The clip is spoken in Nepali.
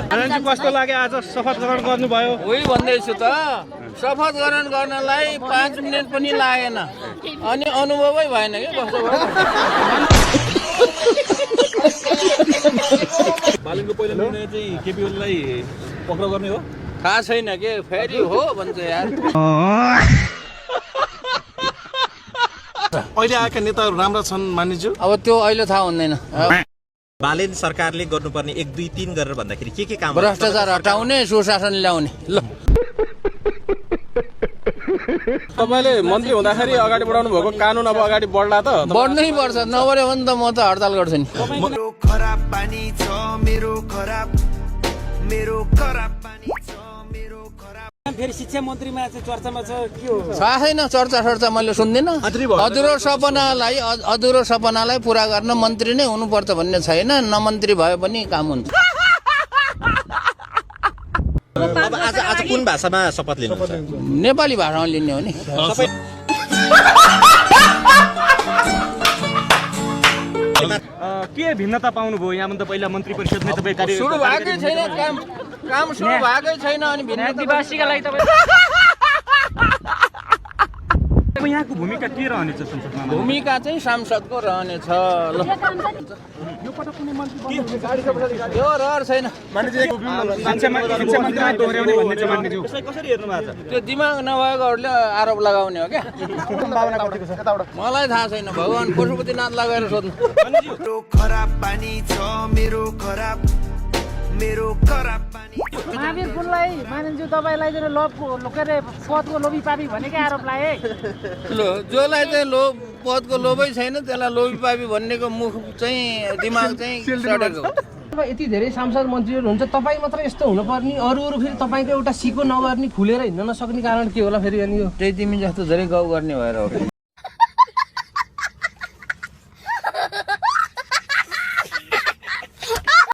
नारायणजी कस्तो लाग्यो आज शपथ ग्रहण गर्नुभयो? उही भन्दैछु त शपथ ग्रहण गर्नलाई 5 मिनेट पनि लागेन अनि अनुभवै भएन कि कस्तो भयो। बालनको पहिलो निर्णय चाहिँ केपी ओलीलाई पक्राउ गर्ने हो? थाहा छैन के फेरि हो भन्छ यार। अहिले आएका नेताहरू राम्रा छन् मानिज्यू? अब त्यो अहिले थाहा हुँदैन। बालेन सरकारले गर्नुपर्ने 1 2 3 गरेर भन्दाखेरि के काम? भ्रष्टाचार हटाउने, सुशासन ल्याउने। ल तपाईले मन्त्री हुँदाखेरि अगाडि बढाउनु भएको कानुन अब अगाडि बढ्ला त? बढ्नै पर्छ, नबढ्यो भने त म त हडताल गर्छु नि। मेरो खराब पानी छ, मेरो खराब पानी छ, मेरो खराब। फेरि शिक्षा मन्त्रीमा चाहिँ चर्चामा छ के हो? थाहा छैन, चर्चा मैले सुन्दिनँ। अधुरो सपनालाई पुरा गर्न मन्त्री नै हुनुपर्छ भन्ने छैन। नमन्त्री भए पनि काम हुन्छ। अब आज कुन भाषामा शपथ लिनुहुन्छ? नेपाली भाषामा लिने हो नि। के भिन्नता पाउनुभयो? यहाँ त पहिला मन्त्री परिषदमै तपाईँ कार्य सुरु भएकै छैन, काम सुरु भएकै छैन अनि आदिवासीका लागि तपाईँ यहाँको भूमिका के रहनेछ संसदमा? भूमिका चाहिँ सांसदको रहनेछ। ल यो रहर छैन। कसरी हेर्नु भएको छ? त्यो दिमाग नभएकोहरूले आरोप लगाउने हो क्या। मलाई थाहा छैन, भगवान् पशुपतिनाथ लगाएर सोध्नु। मेरो खराब पानी छ, मेरो खराब पानी। महावीर पुललाई मानिन्ज्यू तपाईँलाई चाहिँ पदको लोभी पापी भनेकै आरोप लाए। जसलाई चाहिँ पदको लोभै छैन त्यसलाई लोभी पापी भन्नेको मुख चाहिँ दिमाग चाहिँ सडेको। यति धेरै सांसद मन्त्रीहरू हुन्छ, तपाईँ मात्र यस्तो हुनुपर्ने, अरू फेरि तपाईँको एउटा सिको नगर्ने, खुलेर हिँड्न नसक्ने कारण के होला फेरि? अनि यो त्यही तिमी जस्तो धेरै गाउँ गर्ने भएर हो।